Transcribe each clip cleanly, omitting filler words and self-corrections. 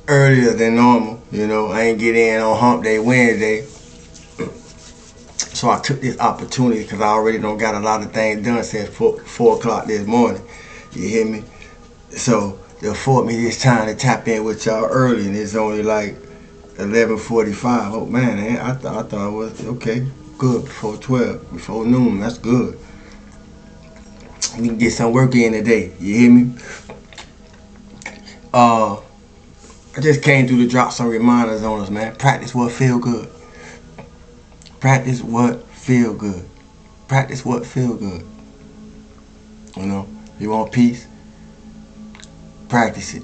earlier than normal. You know, I ain't get in on Hump Day Wednesday. So I took this opportunity because I already don't got a lot of things done since 4 o'clock this morning. You hear me? So they afford me this time to tap in with y'all early, and it's only like 11:45. Oh man, I thought it was okay, good before 12, before noon. That's good. We can get some work in today. You hear me? Uh, I just came through to drop some reminders on us, man. Practice what feel good. Practice what feel good. Practice what feel good. You know, you want peace, practice it,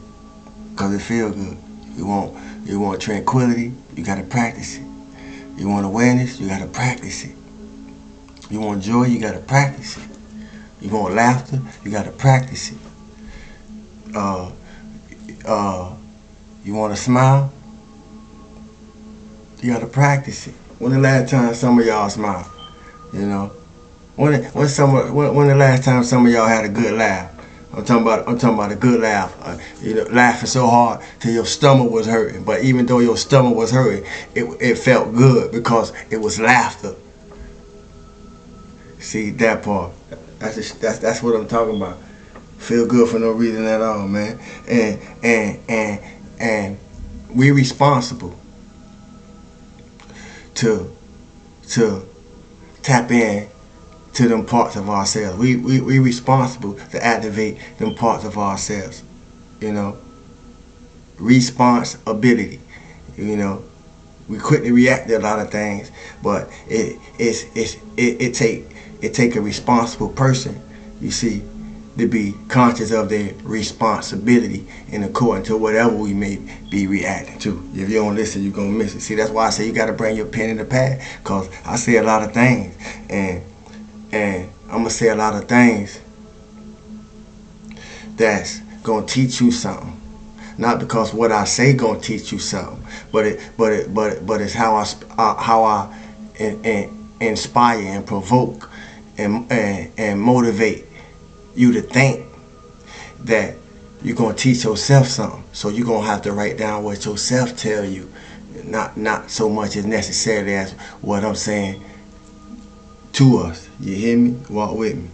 cause it feel good. You want tranquility, you gotta practice it. You want awareness, you gotta practice it. You want joy, you gotta practice it. You want laughter, you gotta practice it. Uh, uh, you want to smile, you gotta practice it. When the last time some of y'all smiled? You know, when the last time some of y'all had a good laugh? I'm talking about a good laugh. You know, laughing so hard till your stomach was hurting. But even though your stomach was hurting, it felt good because it was laughter. See that part? That's what I'm talking about. Feel good for no reason at all, man. And we responsible to to tap in to them parts of ourselves. We responsible to activate them parts of ourselves. You know, responsibility. You know, we quickly react to a lot of things, but it take a responsible person, you see, to be conscious of their responsibility and according to whatever we may be reacting to. If you don't listen, you're gonna miss it. See, that's why I say you gotta bring your pen and the pad, cause I say a lot of things, and I'm gonna say a lot of things that's gonna teach you something. Not because what I say gonna teach you something, but it's how I inspire and provoke and motivate you to think that you're gonna teach yourself something. So you're gonna have to write down what yourself tell you, not so much as necessarily as what I'm saying to us. You hear me? Walk with me.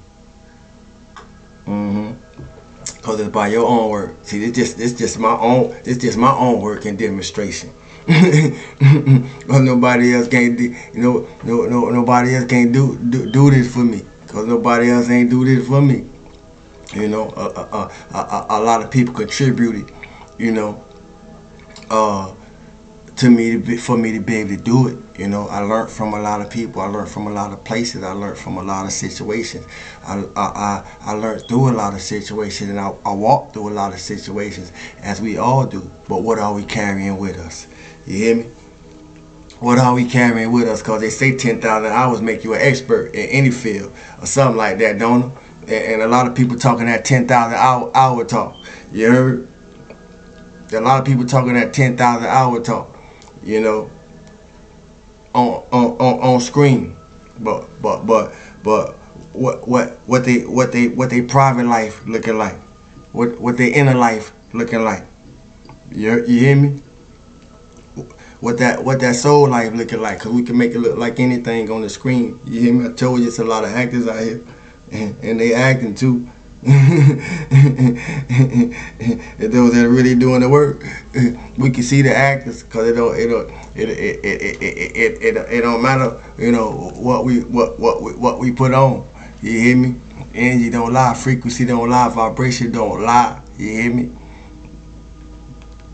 Cause it's by your own work. See, it's just my own work and demonstration. Cause nobody else can't do, nobody else can't do this for me. Cause nobody else ain't do this for me. You know, a lot of people contributed, you know, to me for me to be able to do it. You know, I learned from a lot of people. I learned from a lot of places. I learned from a lot of situations. I learned through a lot of situations, and I walked through a lot of situations, as we all do. But what are we carrying with us? You hear me? What are we carrying with us? Because they say 10,000 hours make you an expert in any field or something like that, don't they? And a lot of people talking that 10,000 hour talk. You heard? A lot of people talking that 10,000 hour talk. You know, on screen, but what they private life looking like, what their inner life looking like. You hear me? What that soul life looking like? Cause we can make it look like anything on the screen. You hear me? I told you it's a lot of actors out here, and they acting too. And those that are really doing the work, we can see the actors, cause it don't matter, you know, what we put on. You hear me? Energy don't lie, frequency don't lie, vibration don't lie. You hear me?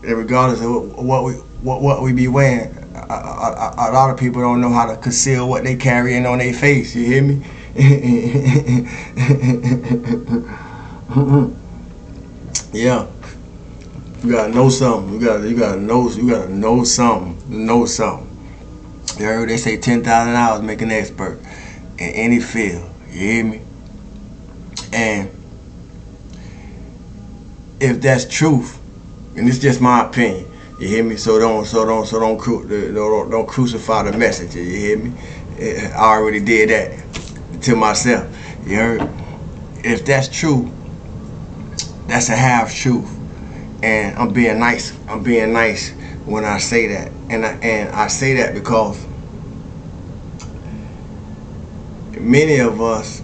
And regardless of what we be wearing, a lot of people don't know how to conceal what they carrying on their face. You hear me? Yeah, you gotta know something. You gotta know something. Know something. You heard they say 10,000 hours make an expert in any field. You hear me? And if that's truth, and it's just my opinion, you hear me? So don't crucify the messenger. You hear me? I already did that to myself. You heard? If that's true, that's a half truth. And I'm being nice. I'm being nice when I say that. And I say that because many of us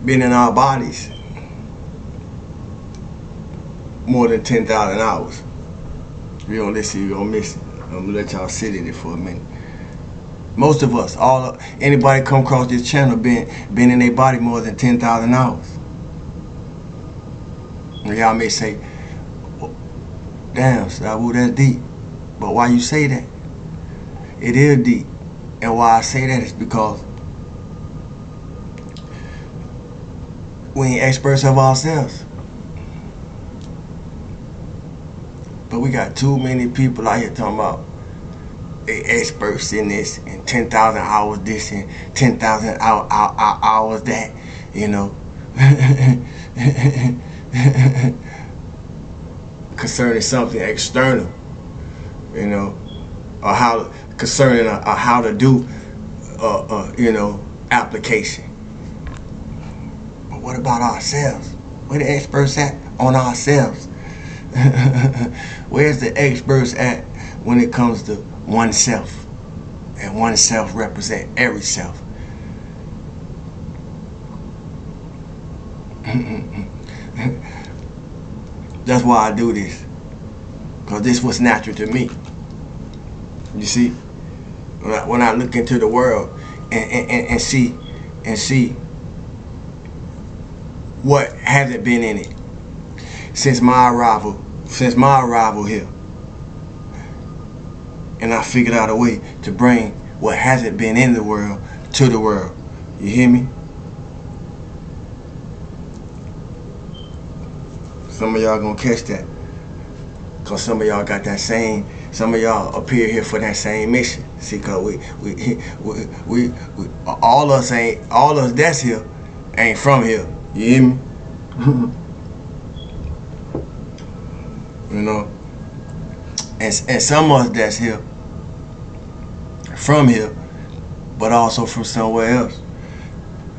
been in our bodies more than 10,000 hours. If you don't listen, you're gonna miss it. I'm gonna let y'all sit in it for a minute. Most of us, anybody come across this channel been in their body more than 10,000 hours. And y'all may say, well, damn, Sabu, that's deep. But why you say that? It is deep. And why I say that is because we ain't experts of ourselves. But we got too many people out here talking about they experts in this and 10,000 hours this and 10,000 hours that, you know. Concerning something external, you know, or concerning how to do, you know, application. But what about ourselves? Where the experts at on ourselves? Where's the experts at when it comes to oneself? And oneself represent every self. That's why I do this, because this was natural to me. You see, when I look into the world and see what hasn't been in it since my arrival here, and I figured out a way to bring what hasn't been in the world to the world. You hear me? Some of y'all gonna catch that, cause some of y'all got that same. Some of y'all appear here for that same mission. See, cause we all us that's here ain't from here. You hear me? You know, and some of us that's here from here, but also from somewhere else.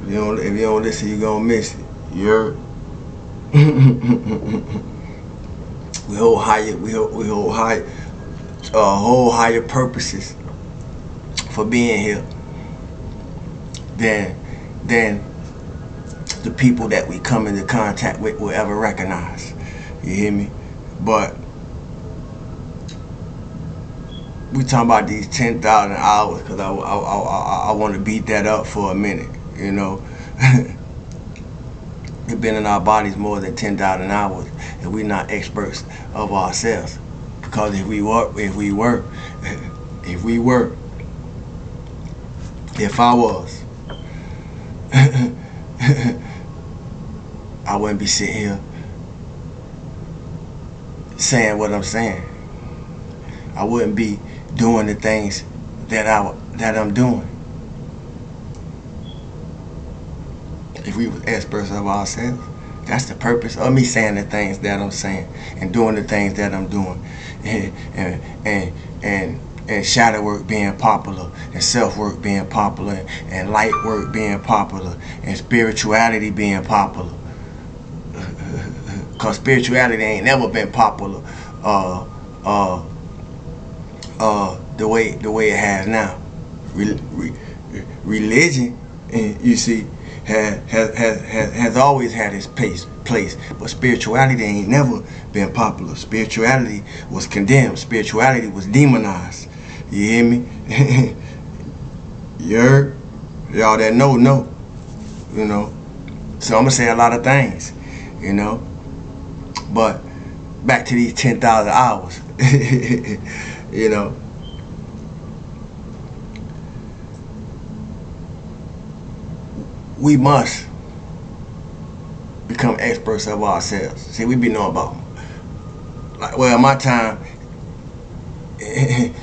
If you don't listen, you gonna miss it. You're we hold higher purposes for being here than the people that we come into contact with will ever recognize. You hear me? But we talking about these 10,000 hours because I want to beat that up for a minute. You know. We've been in our bodies more than 10,000 hours, and we're not experts of ourselves. Because if I was, I wouldn't be sitting here saying what I'm saying. I wouldn't be doing the things that I'm doing. If we were experts of ourselves, that's the purpose of me saying the things that I'm saying and doing the things that I'm doing, and shadow work being popular, and self work being popular, and light work being popular, and spirituality being popular. Cause spirituality ain't never been popular, the way it has now. Religion, you see, has always had its place, but spirituality ain't never been popular. Spirituality was condemned. Spirituality was demonized. You hear me? You heard? Y'all that know, you know. So I'm gonna say a lot of things, you know. But back to these 10,000 hours, you know. We must become experts of ourselves. See, we be knowing about, like, well, my time in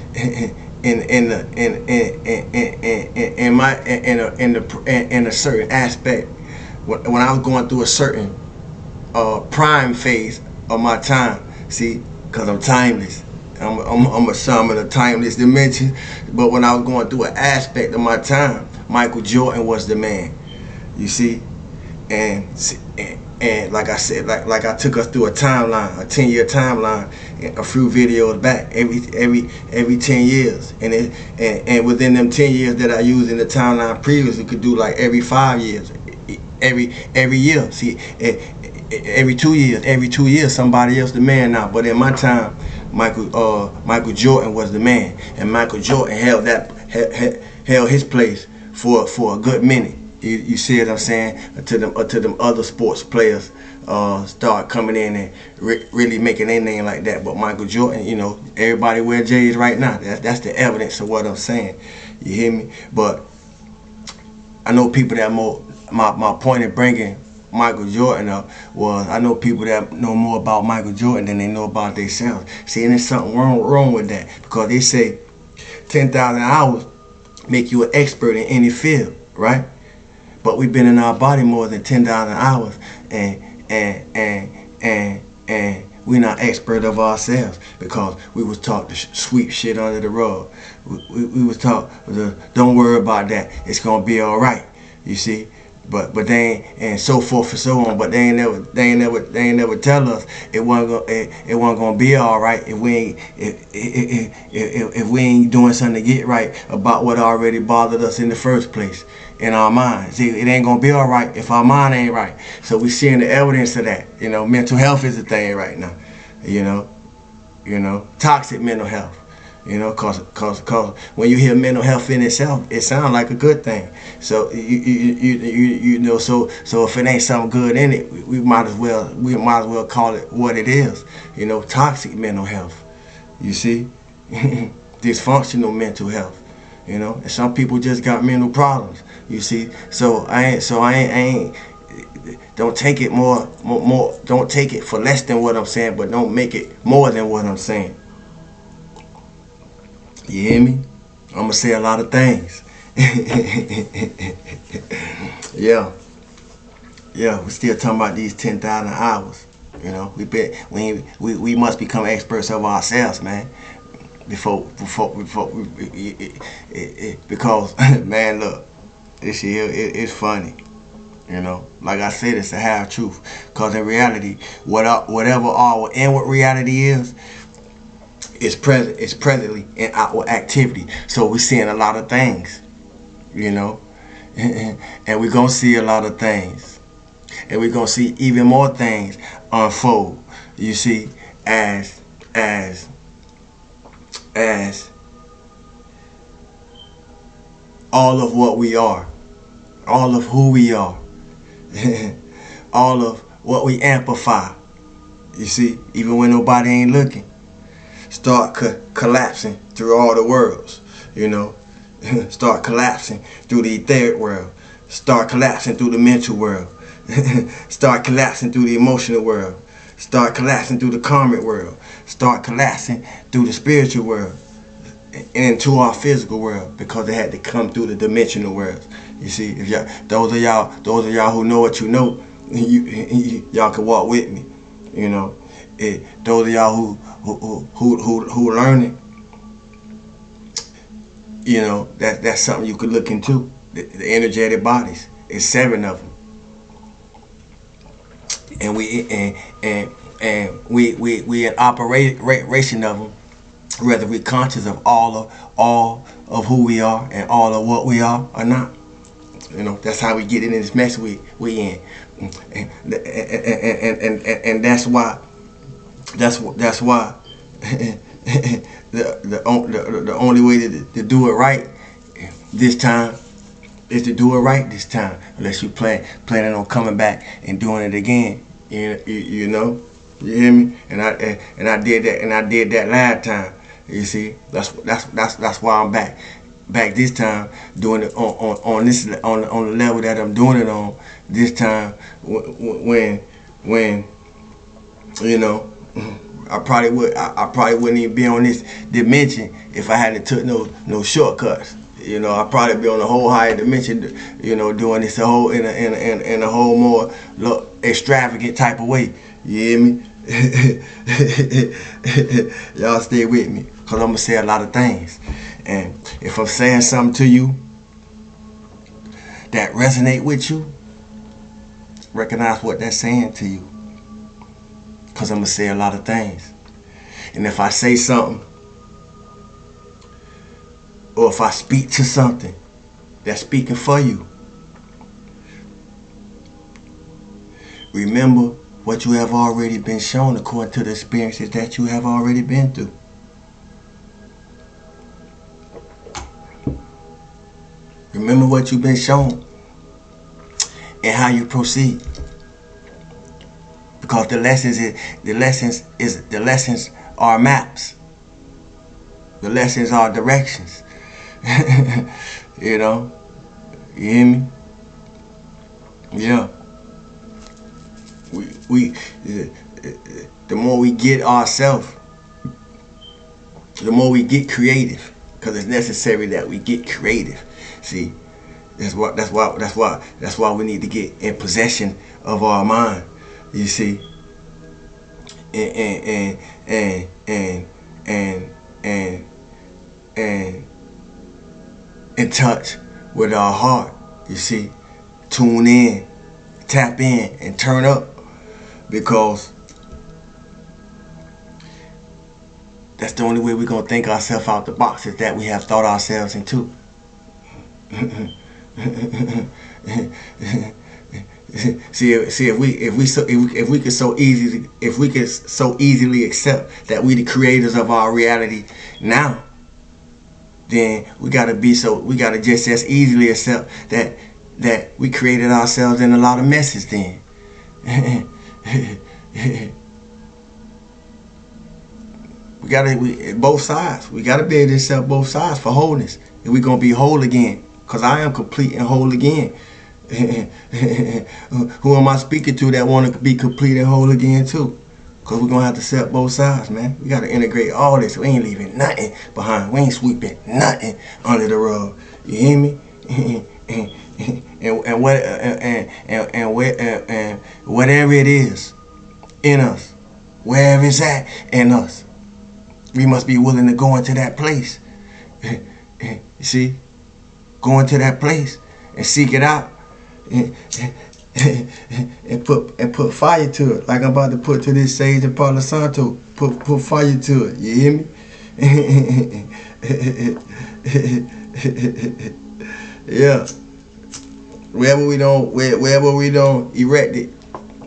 a certain aspect, when I was going through a certain prime phase of my time. See, cause I'm timeless. I'm a shaman of timeless dimensions. But when I was going through an aspect of my time, Michael Jordan was the man. You see, and And like I said, like I took us through a timeline, a 10-year timeline, a few videos back, every 10 years, and within them 10 years that I used in the timeline previously, could do like every 5 years, every year. See, every 2 years, somebody else the man now. But in my time, Michael Jordan was the man, and Michael Jordan held his place for a good minute. You see what I'm saying? Until them other sports players start coming in and really making their name like that. But Michael Jordan, you know, everybody wear J's right now. That's the evidence of what I'm saying. You hear me? But I know people that my point in bringing Michael Jordan up was, I know people that know more about Michael Jordan than they know about themselves. See, and there's something wrong with that, because they say 10,000 hours make you an expert in any field, right? But we've been in our body more than 10,000 hours, and we're not expert of ourselves, because we was taught to sweep shit under the rug. We was taught to, don't worry about that, it's gonna be all right. You see, but they ain't, and so forth and so on. But they ain't never tell us it wasn't gonna be all right if we ain't doing something to get right about what already bothered us in the first place in our minds. See, it ain't gonna be all right if our mind ain't right. So we seeing the evidence of that. You know, mental health is a thing right now. You know, toxic mental health. You know, cause when you hear mental health in itself, it sounds like a good thing. So you know, so if it ain't something good in it, we might as well call it what it is. You know, toxic mental health. You see, dysfunctional mental health. You know, and some people just got mental problems. You see, so I ain't. Don't take it more. Don't take it for less than what I'm saying, but don't make it more than what I'm saying. You hear me? I'm gonna say a lot of things. Yeah, we're still talking about these 10,000 hours. You know, we must become experts of ourselves, man. Because man, look, this here it's funny. You know, like I said, it's the half truth. Cause in reality, whatever our inward reality is presently in outward activity. So we're seeing a lot of things, you know, and we're gonna see a lot of things, and we're gonna see even more things unfold. You see, as all of what we are, all of who we are, all of what we amplify. You see, even when nobody ain't looking. Start collapsing through all the worlds, you know. Start collapsing through the etheric world. Start collapsing through the mental world. Start collapsing through the emotional world. Start collapsing through the karmic world. Start collapsing through the spiritual world and into our physical world, because they had to come through the dimensional worlds. You see, if those of y'all who know what you know, y'all can walk with me. You know, those of y'all who learning, you know, that's something you could look into. The energetic bodies, it's 7 of them, and we in operation of them, whether we're conscious of all of who we are and all of what we are or not. You know, that's how we get in this mess we in, and that's why. the only way to do it right this time is to do it right this time, unless you planning on coming back and doing it again. You know, you hear me? And I did that last time. You see, that's why I'm back this time, doing it on the level that I'm doing it on this time. When you know, I probably wouldn't even be on this dimension if I hadn't took no shortcuts. You know, I'd probably be on a whole higher dimension, you know, doing this in a whole more extravagant type of way. You hear me? Y'all stay with me, because I'm gonna say a lot of things. And if I'm saying something to you that resonate with you, Recognize what that's saying to you. Because I'm going to say a lot of things. And if I say something, or if I speak to something, that's speaking for you. Remember what you have already been shown according to the experiences that you have already been through. Remember what you've been shown and how you proceed. Because the lessons are maps. The lessons are directions. You know? You hear me? Yeah. We the more we get ourselves, the more we get creative. Because it's necessary that we get creative. See, that's why we need to get in possession of our mind. You see, and in touch with our heart. You see, tune in, tap in, and turn up, because that's the only way we're gonna think ourselves out the boxes that we have thought ourselves into. See, if we could so easily accept that we the creators of our reality now, then we gotta just as easily accept that we created ourselves in a lot of messes then. Both sides. We gotta be able to accept both sides for wholeness. If we're gonna be whole again. Because I am complete and whole again. Who am I speaking to that want to be complete and whole again too? Because we're going to have to accept both sides, man. We got to integrate all this. We ain't leaving nothing behind. We ain't sweeping nothing under the rug. You hear me? And whatever it is in us, wherever it's at in us, we must be willing to go into that place. You see? Go into that place and seek it out and put fire to it, like I'm about to put to this sage and Palo Santo. Put fire to it. You hear me? Yeah. Wherever we don't erect it,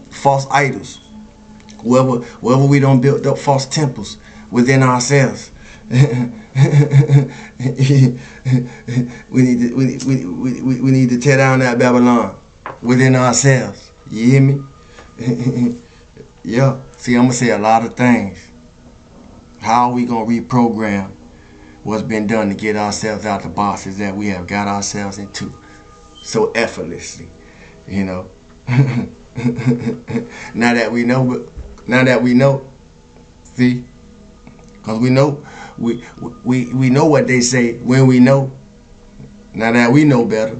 false idols. Wherever we don't build up false temples within ourselves. we need to tear down that Babylon within ourselves. You hear me? Yeah. See, I'm gonna say a lot of things. How are we gonna reprogram what's been done to get ourselves out the boxes that we have got ourselves into so effortlessly? You know. Now that we know, see, because we know. We know what they say when we know. Now that we know better,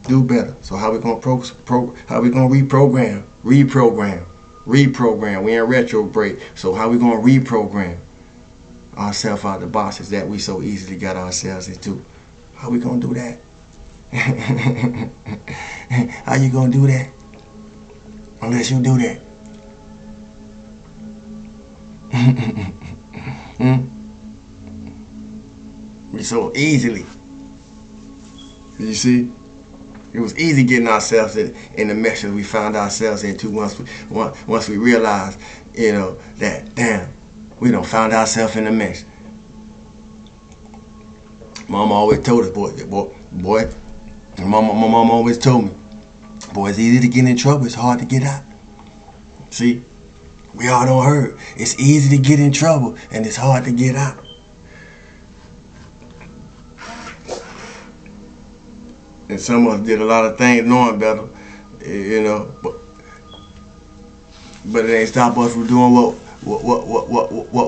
do better. So how we gonna reprogram? Reprogram. We in retrograde. So how we gonna reprogram ourselves out the boxes that we so easily got ourselves into? How we gonna do that? How you gonna do that? Unless you do that. We so easily. You see? It was easy getting ourselves in the meshes we found ourselves into once we realized, you know, that damn, we done found ourselves in the mess. Mama always told us, boy. My mom always told me, boy, it's easy to get in trouble, it's hard to get out. See? We all done heard. It's easy to get in trouble and it's hard to get out. And some of us did a lot of things knowing better, you know, but it ain't stop us from doing what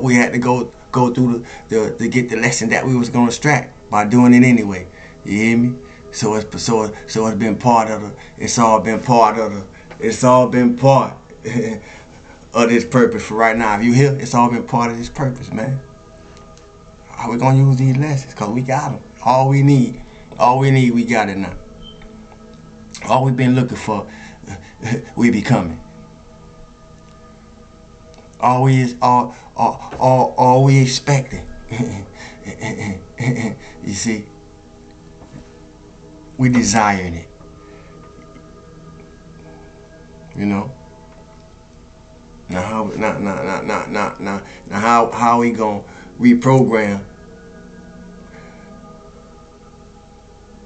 we had to go through to get the lesson that we was gonna extract by doing it anyway. You hear me? So it's been part of it's all been part of this purpose for right now. If you hear, it's all been part of this purpose, man. How we gonna use these lessons? Cause we got them. All we need, we got it now. All we've been looking for, we becoming. All we expecting. You see, we desiring it. You know. Now how we gonna reprogram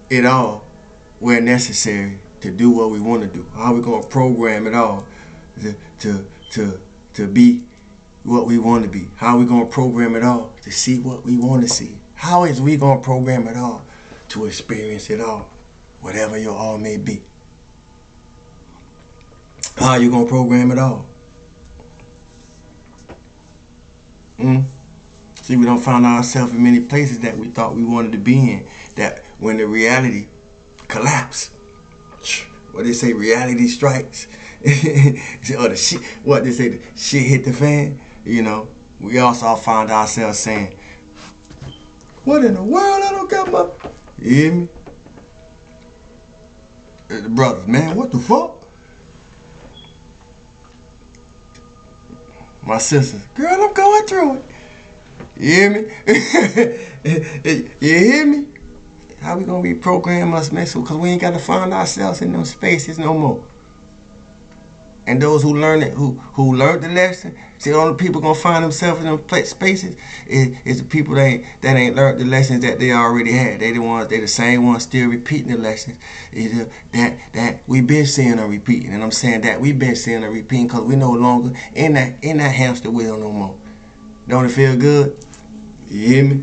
it all where necessary to do what we want to do? How we gonna program it all to be what we want to be? How we gonna program it all to see what we want to see? How is we gonna program it all to experience it all, whatever your all may be? How you gonna program it all? See, we don't find ourselves in many places that we thought we wanted to be in. That when the reality collapse, what they say, reality strikes, or the shit, what they say, the shit hit the fan. You know, we also find ourselves saying, "What in the world? I don't got my," you hear me? The brothers, man, what the fuck? My sisters, girl, I'm going through it. You hear me? You hear me? How we gonna reprogram us, man? Because we ain't gotta find ourselves in those spaces no more. And those who learn it, who learned the lesson, see, the only people gonna find themselves in them spaces is the people that ain't learned the lessons that they already had. They the same ones still repeating the lessons that we've been seeing or repeating. And I'm saying that we've been seeing or repeating because we no longer in that hamster wheel no more. Don't it feel good? You hear me?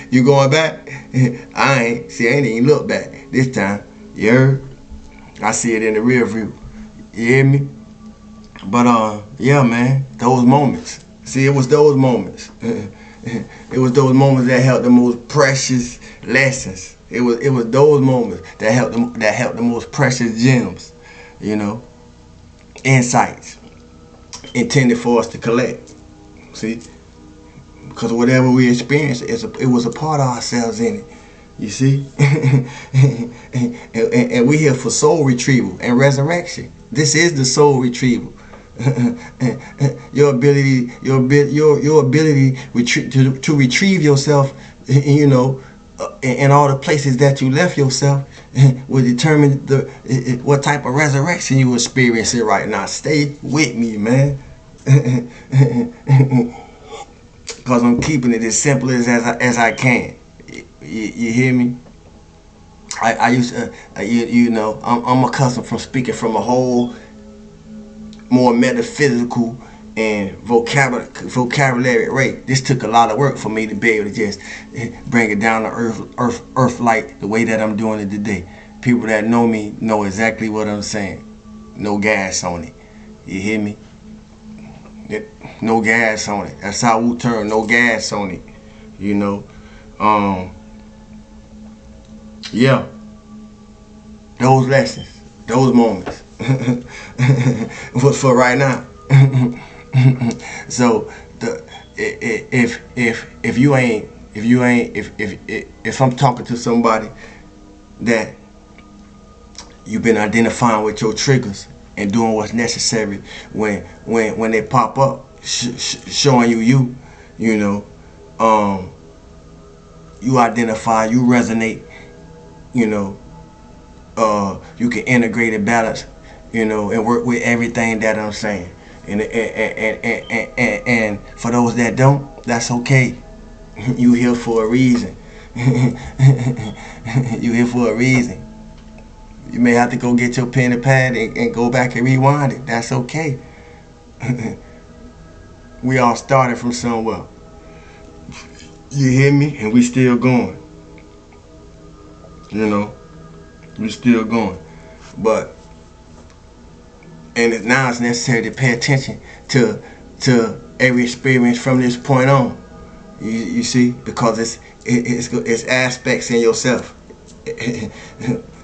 You going back? I ain't even look back this time. You heard? I see it in the rear view. You hear me? But yeah, man, those moments. See, it was those moments. It was those moments that held the most precious lessons. It was those moments that held the most precious gems. You know, insights intended for us to collect. See, because whatever we experienced, it was a part of ourselves in it. You see, and we here for soul retrieval and resurrection. This is the soul retrieval. Your ability to retrieve yourself, you know, in all the places that you left yourself, will determine what type of resurrection you experiencing right now. Stay with me, man. Because I'm keeping it as simple as I can. You hear me? I used to, you know, I'm accustomed from speaking from a whole more metaphysical and vocabulary rate. This took a lot of work for me to be able to just bring it down to earth like the way that I'm doing it today. People that know me know exactly what I'm saying. No gas on it. You hear me? No gas on it. That's how we turn. No gas on it. You know. Yeah. Those lessons, those moments was for right now. So if I'm talking to somebody that you've been identifying with your triggers and doing what's necessary when they pop up, showing you know, you identify, you resonate, you know, you can integrate and balance, you know, and work with everything that I'm saying. And for those that don't, that's okay. You here for a reason. You here for a reason. You may have to go get your pen and pad and go back and rewind it. That's okay. We all started from somewhere. You hear me? And we still going. You know, we still going. But now it's necessary to pay attention to every experience from this point on. You see, because it's aspects in yourself.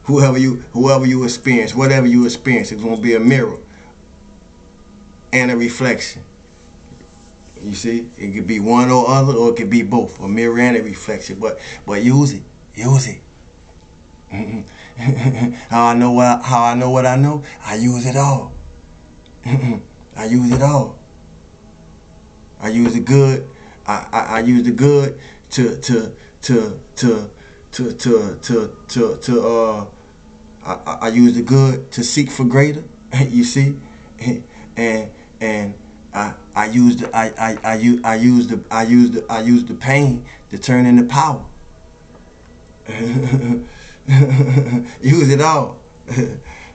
whoever you experience, whatever you experience, it's gonna be a mirror and a reflection. You see, it could be one or other, or it could be both, a mirror and a reflection. But use it. How I know what I know? I use it all. I use it all. I use the good. I use the good to I use the good to seek for greater. You see, and I use the I use the pain to turn into power. Use it all.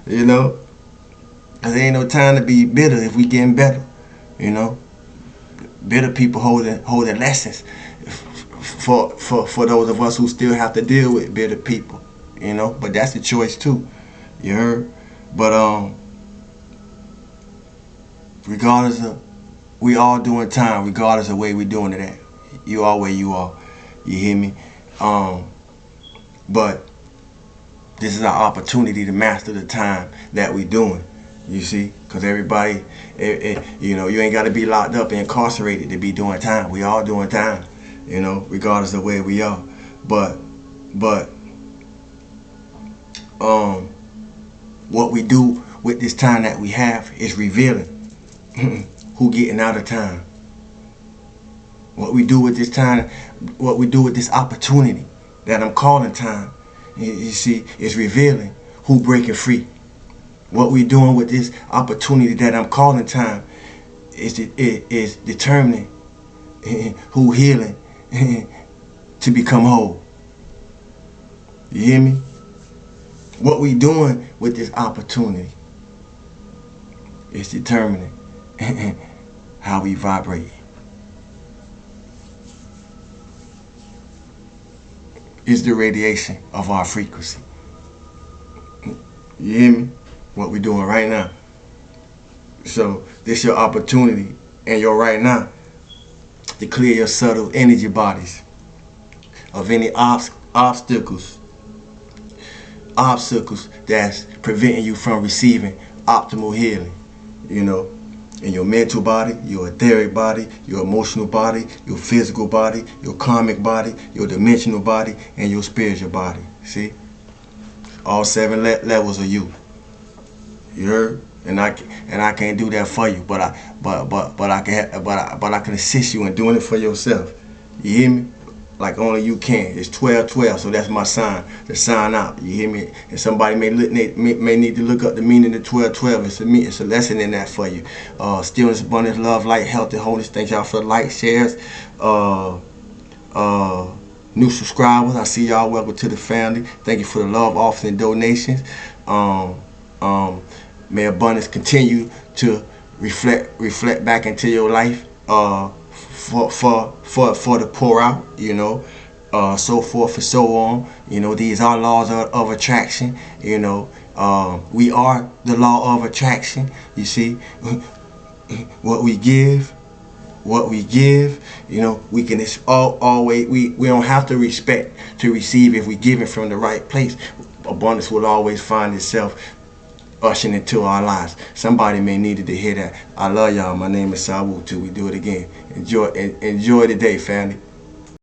You know, 'cause there ain't no time to be bitter if we getting better. You know, bitter people holding lessons for those of us who still have to deal with bitter people. You know, but that's the choice too. You heard? But regardless of, we all doing time, regardless of where we doing it at. You are where you are. You hear me? But this is our opportunity to master the time that we doing. You see? Because everybody, you know, you ain't got to be locked up and incarcerated to be doing time. We all doing time, you know, regardless of where we are. But what we do with this time that we have is revealing who getting out of time. What we do with this time, what we do with this opportunity that I'm calling time, you see, is revealing who breaking free. What we doing with this opportunity that I'm calling time is determining who healing to become whole. You hear me? What we doing with this opportunity is determining how we vibrate. It's the radiation of our frequency. You hear me? What we doing right now. So this your opportunity and your right now to clear your subtle energy bodies of any obstacles that's preventing you from receiving optimal healing. You know, in your mental body, your etheric body, your emotional body, your physical body, your karmic body, your dimensional body, and your spiritual body. See? All 7 levels of you. You heard? And I can't do that for you, but I can assist you in doing it for yourself. You hear me? Like only you can. It's 12-12, so that's my sign to sign out. You hear me? And somebody may need to look up the meaning of 12-12. It's a lesson in that for you. Stillness, abundance, love, light, health, and wholeness. Thank y'all for the like, shares. New subscribers, I see y'all. Welcome to the family. Thank you for the love, offers, and donations. May abundance continue to reflect back into your life. For the pour out, you know, so forth and so on. You know, these are laws of attraction. You know, we are the law of attraction. You see, what we give, you know, we can always, we don't have to respect to receive if we give it from the right place. Abundance will always find itself ushering into our lives. Somebody may need to hear that. I love y'all. My name is Sawu till we do it again. Enjoy the day, family.